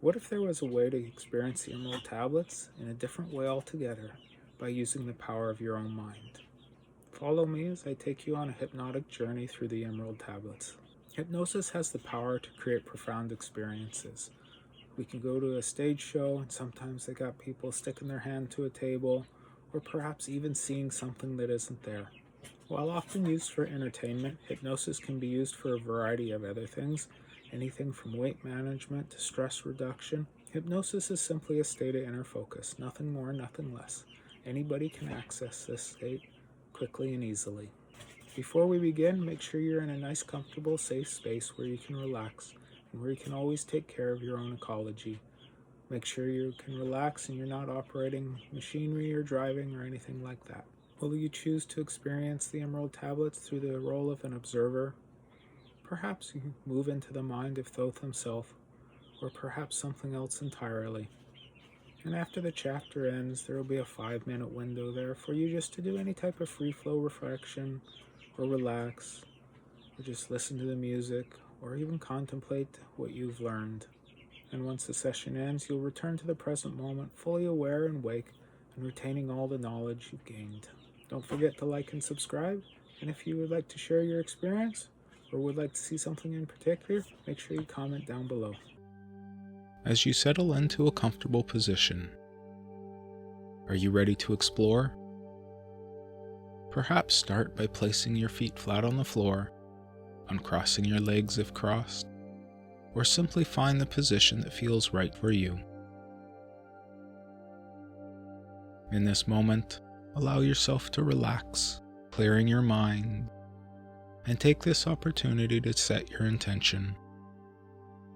What if there was a way to experience the Emerald Tablets in a different way altogether by using the power of your own mind? Follow me as I take you on a hypnotic journey through the Emerald Tablets. Hypnosis has the power to create profound experiences. We can go to a stage show, and sometimes they got people sticking their hand to a table, or perhaps even seeing something that isn't there. While often used for entertainment, hypnosis can be used for a variety of other things, anything from weight management to stress reduction. Hypnosis is simply a state of inner focus, nothing more, nothing less. Anybody can access this state quickly and easily. Before we begin, make sure you're in a nice, comfortable, safe space where you can relax and where you can always take care of your own ecology. Make sure you can relax and you're not operating machinery or driving or anything like that. Will you choose to experience the Emerald Tablets through the role of an observer? Perhaps you move into the mind of Thoth himself, or perhaps something else entirely. And after the chapter ends, there will be a 5-minute window there for you just to do any type of free flow reflection, or relax, or just listen to the music, or even contemplate what you've learned. And once the session ends, you'll return to the present moment, fully aware and awake, and retaining all the knowledge you've gained. Don't forget to like and subscribe, and if you would like to share your experience, or would like to see something in particular, make sure you comment down below. As you settle into a comfortable position, are you ready to explore? Perhaps start by placing your feet flat on the floor, uncrossing your legs if crossed, or simply find the position that feels right for you. In this moment, allow yourself to relax, clearing your mind, and take this opportunity to set your intention.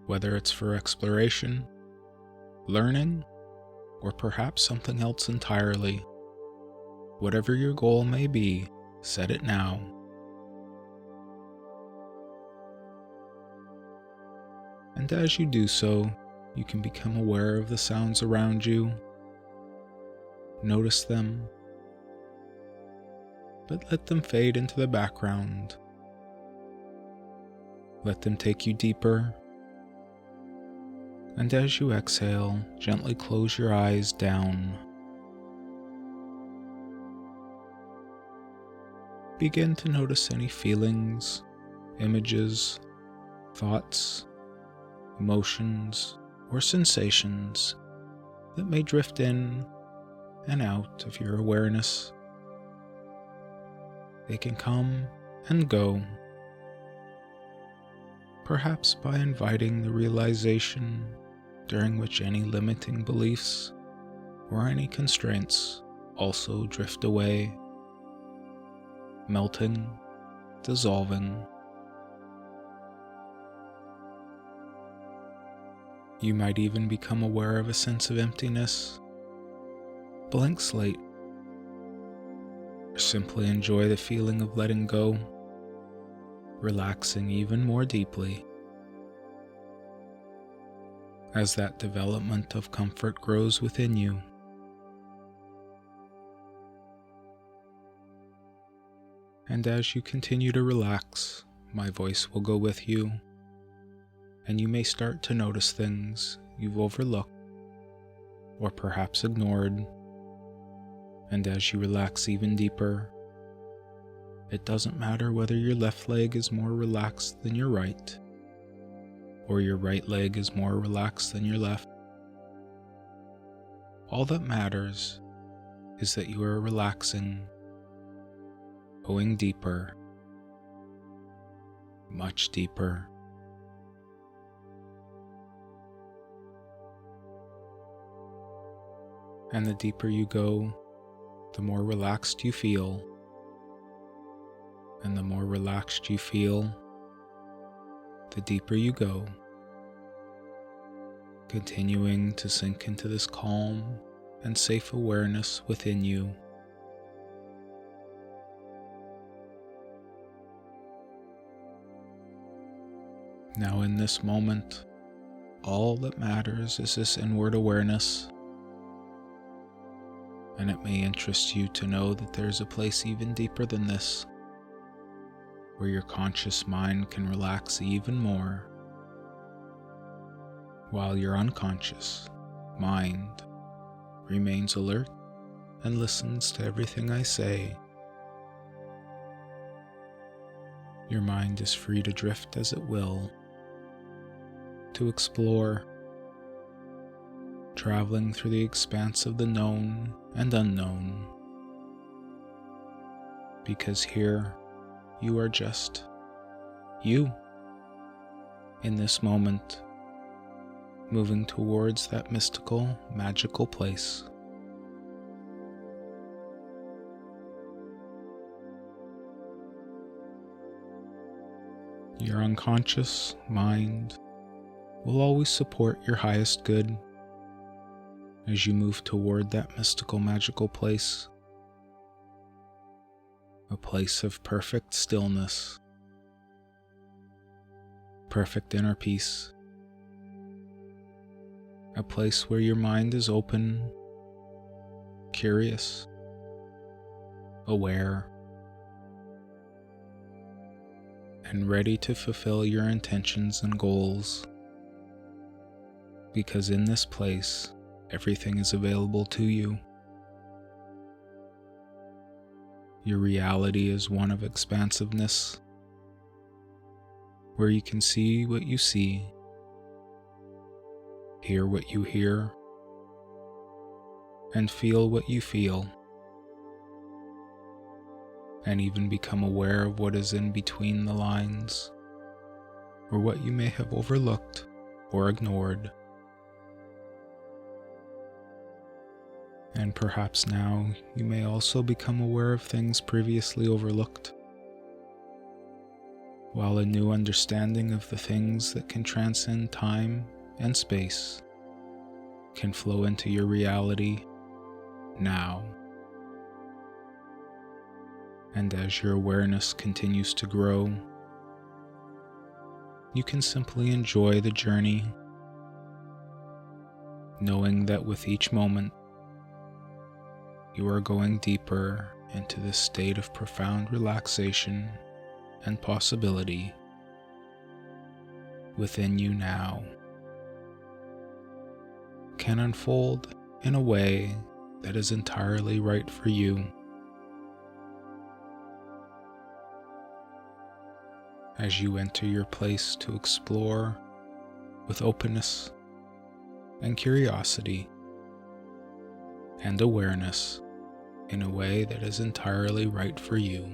Whether it's for exploration, learning, or perhaps something else entirely. Whatever your goal may be, set it now. And as you do so, you can become aware of the sounds around you. Notice them, but let them fade into the background. Let them take you deeper. And as you exhale, gently close your eyes down. Begin to notice any feelings, images, thoughts, emotions, or sensations that may drift in and out of your awareness. They can come and go, perhaps by inviting the realization during which any limiting beliefs or any constraints also drift away, melting, dissolving. You might even become aware of a sense of emptiness, blank slate, or simply enjoy the feeling of letting go, relaxing even more deeply. As that development of comfort grows within you, and as you continue to relax, my voice will go with you, and you may start to notice things you've overlooked or perhaps ignored. And as you relax even deeper, it doesn't matter whether your left leg is more relaxed than your right, or your right leg is more relaxed than your left. All that matters is that you are relaxing, going deeper, much deeper. And the deeper you go, the more relaxed you feel. And the more relaxed you feel, the deeper you go, continuing to sink into this calm and safe awareness within you. Now in this moment, all that matters is this inward awareness, and it may interest you to know that there's a place even deeper than this, where your conscious mind can relax even more. while your unconscious mind remains alert and listens to everything I say. Your mind is free to drift as it will, to explore, traveling through the expanse of the known and unknown, because here you are just you, in this moment, moving towards that mystical, magical place. Your unconscious mind will always support your highest good as you move toward that mystical, magical place, a place of perfect stillness, perfect inner peace, a place where your mind is open, curious, aware, and ready to fulfill your intentions and goals, because in this place, everything is available to you. Your reality is one of expansiveness, where you can see what you see, hear what you hear, and feel what you feel, and even become aware of what is in between the lines, or what you may have overlooked or ignored. And perhaps now you may also become aware of things previously overlooked, while a new understanding of the things that can transcend time and space can flow into your reality now. And as your awareness continues to grow, you can simply enjoy the journey, knowing that with each moment, you are going deeper into this state of profound relaxation and possibility within you now can unfold in a way that is entirely right for you. As you enter your place to explore with openness and curiosity and awareness in a way that is entirely right for you.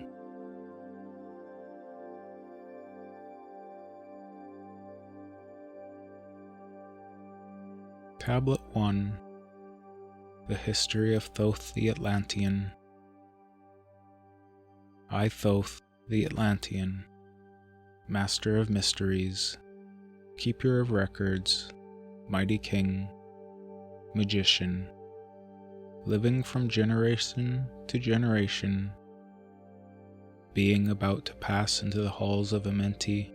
Tablet 1. The History of Thoth the Atlantean. I, Thoth the Atlantean, Master of Mysteries, Keeper of Records, Mighty King, Magician, living from generation to generation, being about to pass into the halls of Amenti,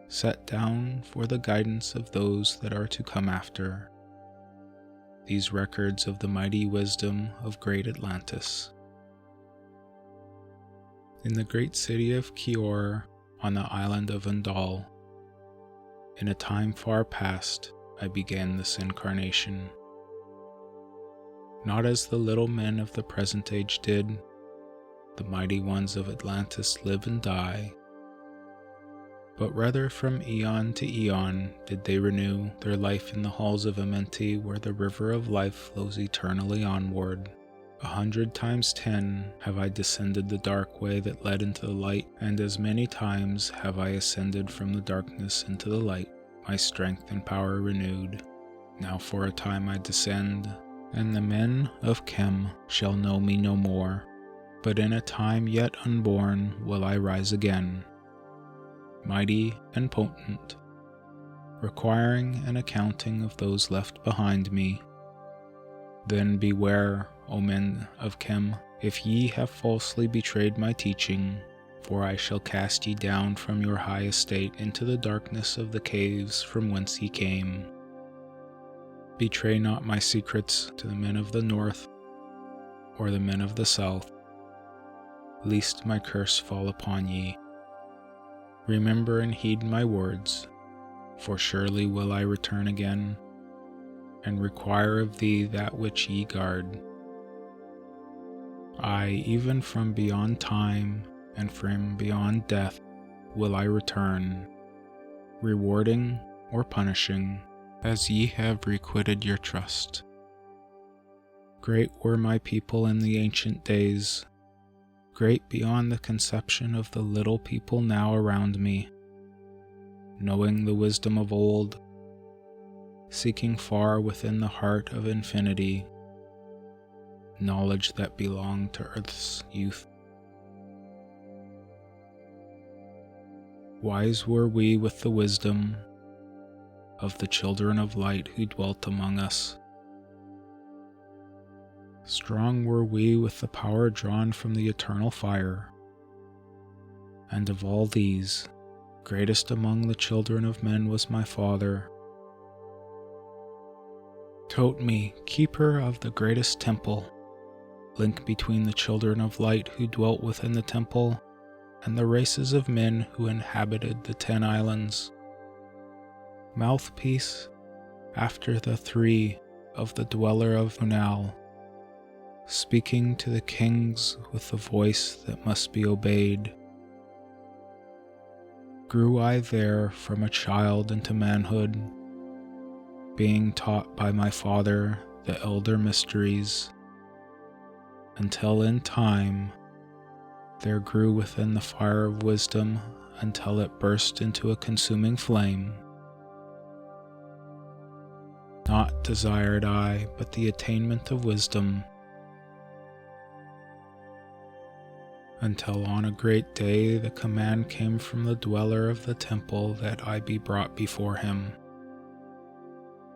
set down for the guidance of those that are to come after, these records of the mighty wisdom of great Atlantis. In the great city of Kior, on the island of Undal, in a time far past, I began this incarnation. Not as the little men of the present age did, the mighty ones of Atlantis live and die, but rather from eon to eon did they renew their life in the halls of Amenti, where the river of life flows eternally onward. 100 times 10 have I descended the dark way that led into the light, and as many times have I ascended from the darkness into the light, my strength and power renewed. Now for a time I descend, and the men of Chem shall know me no more, but in a time yet unborn will I rise again, mighty and potent, requiring an accounting of those left behind me. Then beware, O men of Chem, if ye have falsely betrayed my teaching, for I shall cast ye down from your high estate into the darkness of the caves from whence ye came. Betray not my secrets to the men of the north, or the men of the south, lest my curse fall upon ye. Remember and heed my words, For surely will I return again, and require of thee that which ye guard. Aye, even from beyond time and from beyond death will I return, rewarding or punishing, as ye have requited your trust. Great were my people in the ancient days, great beyond the conception of the little people now around me, knowing the wisdom of old, seeking far within the heart of infinity, knowledge that belonged to earth's youth. Wise were we with the wisdom of the children of light who dwelt among us. Strong were we with the power drawn from the eternal fire. And of all these, greatest among the children of men was my father. Tote me, keeper of the greatest temple, link between the children of light who dwelt within the temple and the races of men who inhabited the 10 islands. Mouthpiece after the 3 of the dweller of Unal, speaking to the kings with the voice that must be obeyed. Grew I there from a child into manhood, being taught by my father the elder mysteries, until in time there grew within the fire of wisdom until it burst into a consuming flame. Naught desired I but the attainment of wisdom, until on a great day the command came from the dweller of the temple that I be brought before him.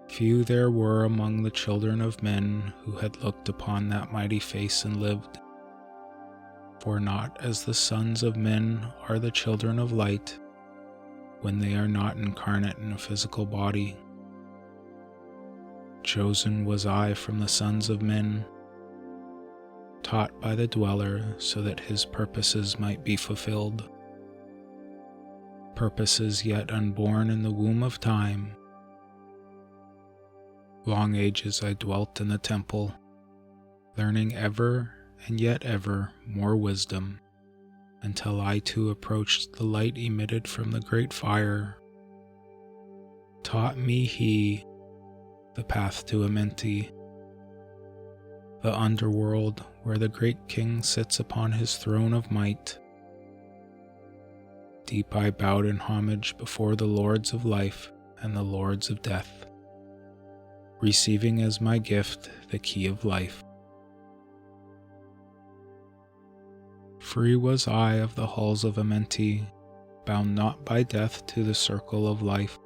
Few there were among the children of men who had looked upon that mighty face and lived. For not as the sons of men are the children of light, when they are not incarnate in a physical body. Chosen was I from the sons of men, taught by the dweller so that his purposes might be fulfilled. Purposes yet unborn in the womb of time. Long ages I dwelt in the temple, learning ever and yet ever more wisdom, until I too approached the light emitted from the great fire. Taught me he the path to Amenti, the underworld where the great king sits upon his throne of might. Deep I bowed in homage before the lords of life and the lords of death, receiving as my gift the key of life. Free was I of the halls of Amenti, bound not by death to the circle of life.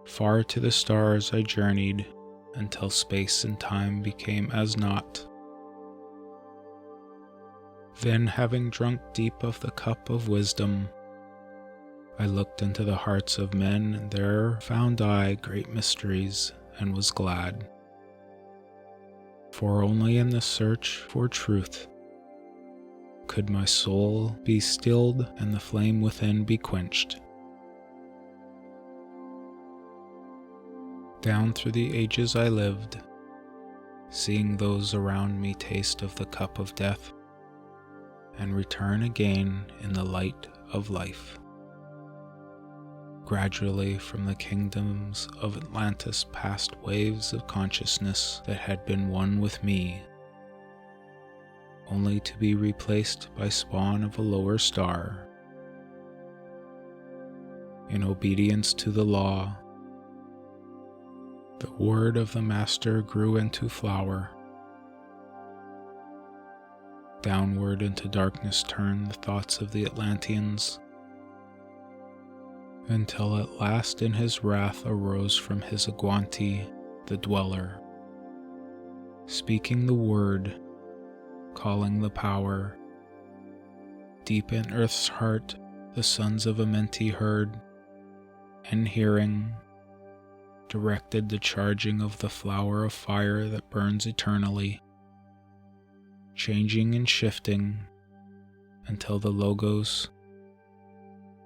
Far to the stars I journeyed, until space and time became as naught. Then, having drunk deep of the cup of wisdom, I looked into the hearts of men, and there found I great mysteries, and was glad. For only in the search for truth could my soul be stilled and the flame within be quenched. Down through the ages I lived, seeing those around me taste of the cup of death, and return again in the light of life. Gradually from the kingdoms of Atlantis passed waves of consciousness that had been one with me, only to be replaced by spawn of a lower star. In obedience to the law, the word of the Master grew into flower. Downward into darkness turned the thoughts of the Atlanteans, until at last in his wrath arose from his Aguanti the Dweller, speaking the word, calling the power. Deep in earth's heart the sons of Amenti heard, and hearing, directed the charging of the flower of fire that burns eternally, changing and shifting until the Logos,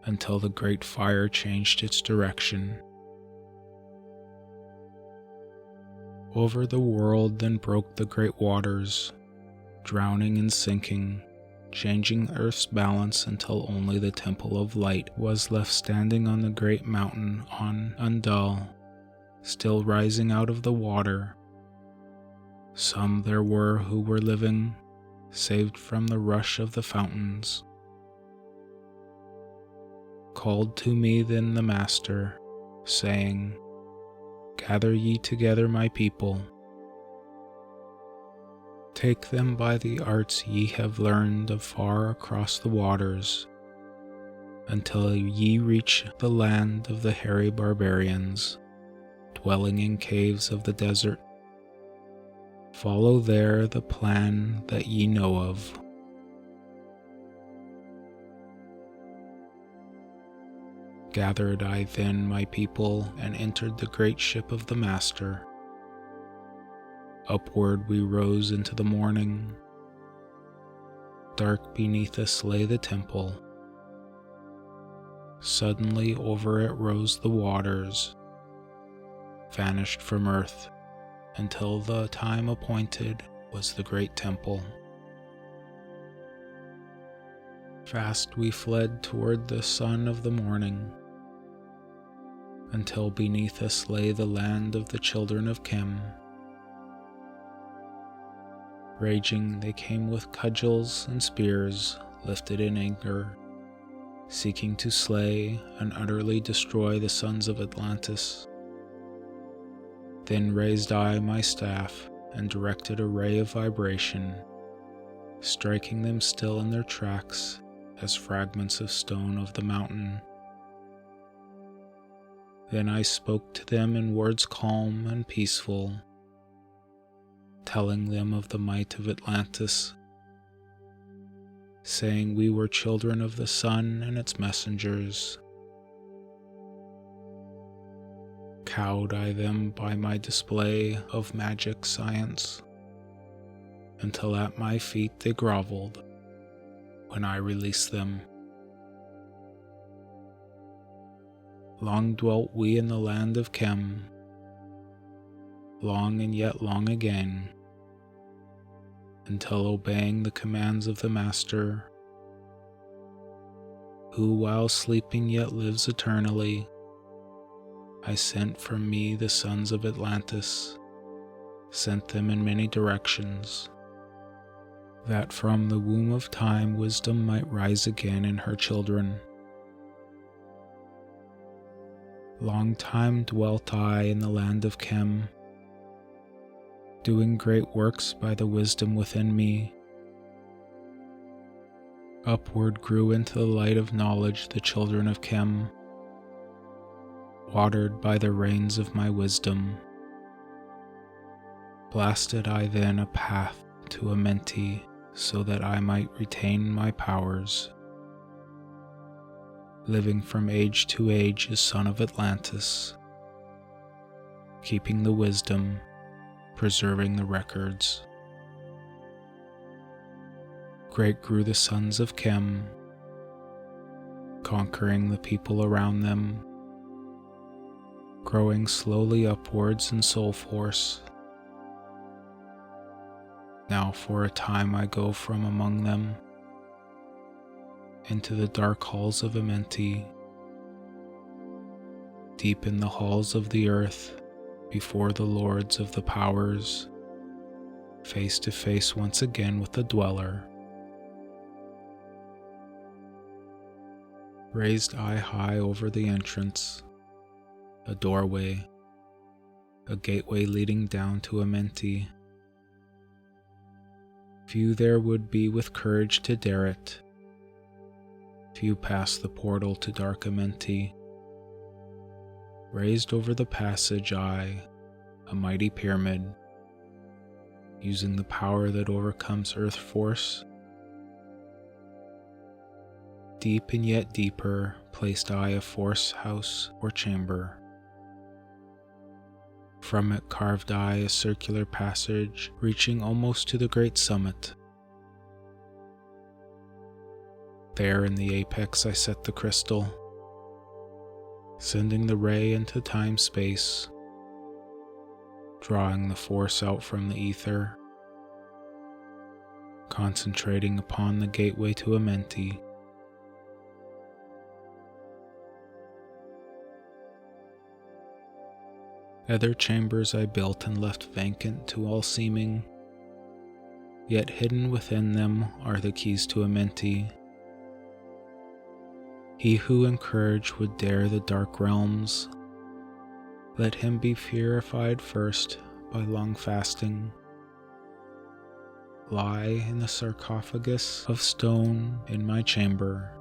until the great fire changed its direction. Over the world then broke the great waters, drowning and sinking, changing Earth's balance until only the Temple of Light was left standing on the great mountain on Undal, still rising out of the water. Some there were who were living, saved from the rush of the fountains. Called to me then the Master, saying, "Gather ye together my people. Take them by the arts ye have learned afar across the waters, until ye reach the land of the hairy barbarians, dwelling in caves of the desert. Follow there the plan that ye know of." Gathered I then my people and entered the great ship of the Master. Upward we rose into the morning. Dark beneath us lay the temple. Suddenly over it rose the waters, vanished from earth, until the time appointed was the great temple. Fast we fled toward the sun of the morning, until beneath us lay the land of the children of Chem. Raging they came with cudgels and spears lifted in anger, seeking to slay and utterly destroy the sons of Atlantis. Then raised I my staff and directed a ray of vibration, striking them still in their tracks as fragments of stone of the mountain. Then I spoke to them in words calm and peaceful, telling them of the might of Atlantis, saying we were children of the sun and its messengers. Cowed I them by my display of magic science, until at my feet they groveled when I released them. Long dwelt we in the land of Chem, long and yet long again, until obeying the commands of the Master, who while sleeping yet lives eternally, I sent from me the sons of Atlantis, sent them in many directions, that from the womb of time wisdom might rise again in her children. Long time dwelt I in the land of Chem, doing great works by the wisdom within me. Upward grew into the light of knowledge the children of Chem, watered by the rains of my wisdom. Blasted I then a path to Amenti, so that I might retain my powers, living from age to age as son of Atlantis, keeping the wisdom, preserving the records. Great grew the sons of Chem, conquering the people around them, growing slowly upwards in soul force. Now for a time I go from among them into the dark halls of Amenti, deep in the halls of the earth, before the lords of the powers, face to face once again with the dweller. Raised I high over the entrance, a doorway, a gateway leading down to Amenti. Few there would be with courage to dare it. Few passed the portal to dark Amenti. Raised over the passage I, a mighty pyramid, using the power that overcomes earth force. Deep and yet deeper placed I a force house or chamber. From it carved I a circular passage reaching almost to the great summit. There in the apex I set the crystal, sending the ray into time-space, drawing the force out from the ether, concentrating upon the gateway to Amenti. Other chambers I built and left vacant to all seeming, yet hidden within them are the keys to Amenti. He who in courage would dare the dark realms, let him be purified first by long fasting. Lie in the sarcophagus of stone in my chamber,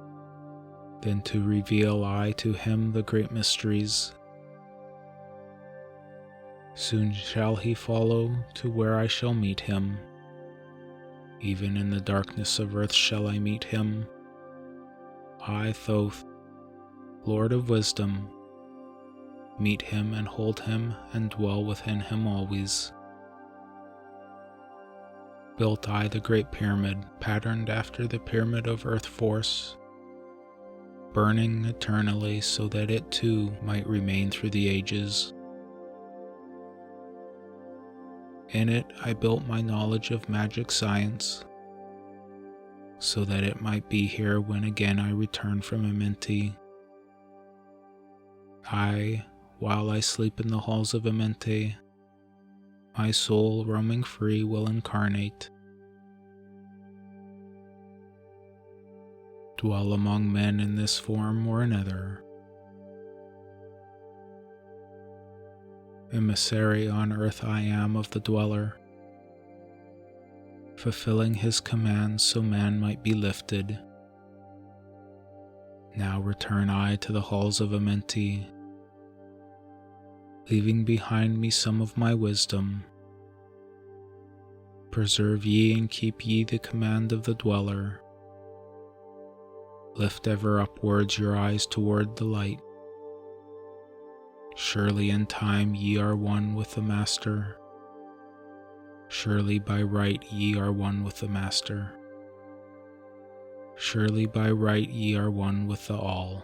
then to reveal I to him the great mysteries. Soon shall he follow to where I shall meet him. Even in the darkness of earth shall I meet him. I, Thoth, Lord of Wisdom, meet him and hold him and dwell within him always. Built I the great pyramid, patterned after the pyramid of earth force, burning eternally so that it too might remain through the ages. In it I built my knowledge of magic science, so that it might be here when again I return from Amenti. While I sleep in the halls of Amenti, my soul roaming free will incarnate, dwell among men in this form or another. Emissary on earth I am of the dweller, fulfilling his commands so man might be lifted. Now return I to the halls of Amenti, leaving behind me some of my wisdom. Preserve ye and keep ye the command of the dweller. Lift ever upwards your eyes toward the light. Surely in time ye are one with the Master. Surely by right ye are one with the Master. Surely by right ye are one with the All.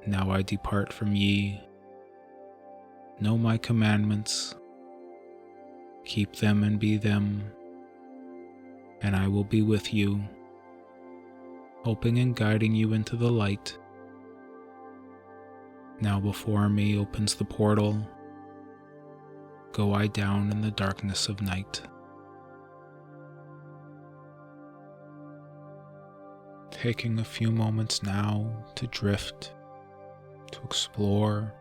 Now I depart from ye. Know my commandments. Keep them and be them, and I will be with you, helping and guiding you into the light. Now before me opens the portal. Go I down in the darkness of night. Taking a few moments now to drift, to explore.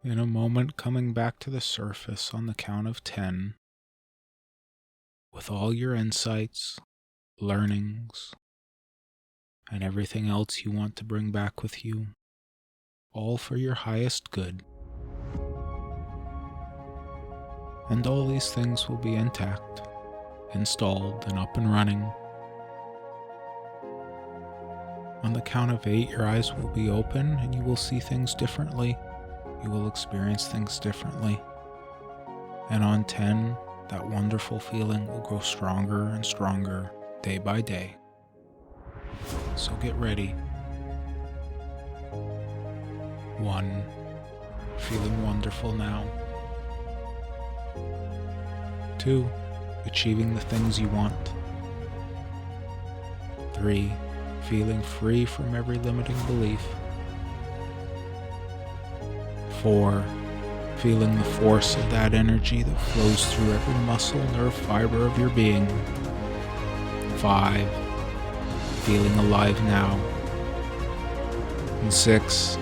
In a moment, coming back to the surface on the count of 10, with all your insights, learnings, and everything else you want to bring back with you, all for your highest good. And all these things will be intact, installed, and up and running. On the count of 8, your eyes will be open and you will see things differently. You will experience things differently. And on 10, that wonderful feeling will grow stronger and stronger day by day. So get ready. 1, feeling wonderful now. 2, achieving the things you want. 3, feeling free from every limiting belief. 4, feeling the force of that energy that flows through every muscle, nerve, fiber of your being. 5, feeling alive now. And 6,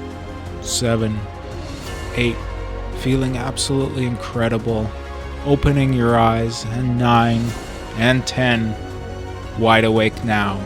7, 8, feeling absolutely incredible, opening your eyes. And 9 and 10, wide awake now.